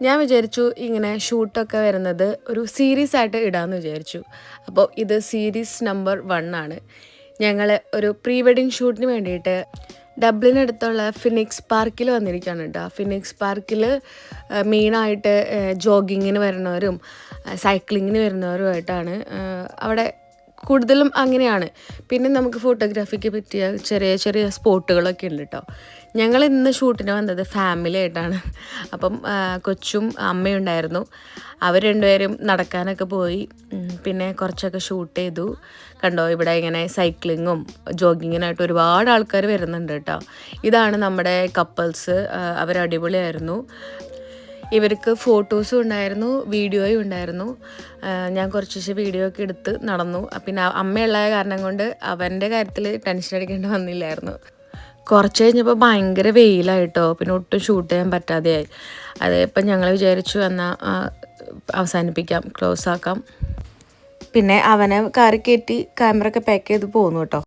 ഞാൻ വിചാരിച്ചു ഇങ്ങനെ ഷൂട്ടൊക്കെ വരുന്നത് ഒരു സീരീസ് ആയിട്ട് ഇടാമെന്ന് വിചാരിച്ചു. അപ്പോൾ ഇത് സീരീസ് നമ്പർ 1 ആണ്. ഞങ്ങൾ ഒരു പ്രീ വെഡിങ് ഷൂട്ടിന് വേണ്ടിയിട്ട് ഡബ്ലിനടുത്തുള്ള ഫിനിക്സ് പാർക്കിൽ വന്നിരിക്കുകയാണ് കേട്ടോ. ഫിനിക്സ് പാർക്കിൽ മെയിനായിട്ട് ജോഗിങ്ങിന് വരുന്നവരും സൈക്ലിങ്ങിന് വരുന്നവരുമായിട്ടാണ് അവിടെ കൂടുതലും അങ്ങനെയാണ്. പിന്നെ നമുക്ക് ഫോട്ടോഗ്രാഫിക്ക് പറ്റിയ ചെറിയ ചെറിയ സ്പോട്ടുകളൊക്കെ ഉണ്ട് കേട്ടോ. ഞങ്ങൾ ഇന്ന് ഷൂട്ടിന് വന്നത് ഫാമിലി ആയിട്ടാണ്. അപ്പം കൊച്ചും അമ്മയും ഉണ്ടായിരുന്നു. അവർ രണ്ടുപേരും നടക്കാനൊക്കെ പോയി. പിന്നെ കുറച്ചൊക്കെ ഷൂട്ട് ചെയ്തു. കണ്ടോ, ഇവിടെ ഇങ്ങനെ സൈക്ലിങ്ങും ജോഗിങ്ങിനായിട്ട് ഒരുപാട് ആൾക്കാർ വരുന്നുണ്ട് കേട്ടോ. ഇതാണ് നമ്മുടെ കപ്പിൾസ്. അവർ അടിപൊളിയായിരുന്നു. ഇവർക്ക് ഫോട്ടോസും ഉണ്ടായിരുന്നു, വീഡിയോയും ഉണ്ടായിരുന്നു. ഞാൻ കുറച്ച് വീഡിയോ ഒക്കെ എടുത്ത് നടന്നു. പിന്നെ അമ്മയുള്ള കാരണം കൊണ്ട് അവൻ്റെ കാര്യത്തിൽ ടെൻഷൻ അടിക്കേണ്ടി വന്നില്ലായിരുന്നു. കുറച്ച് കഴിഞ്ഞപ്പോൾ ഭയങ്കര വെയിലായിട്ടോ. പിന്നെ ഒട്ടും ഷൂട്ട് ചെയ്യാൻ പറ്റാതെയായി. ഇപ്പം ഞങ്ങൾ വിചാരിച്ചു എന്നാൽ അവസാനിപ്പിക്കാം, ക്ലോസ് ആക്കാം. പിന്നെ അവനെ കാറി കയറ്റി ക്യാമറ ഒക്കെ പാക്ക് ചെയ്ത് പോന്നു കേട്ടോ.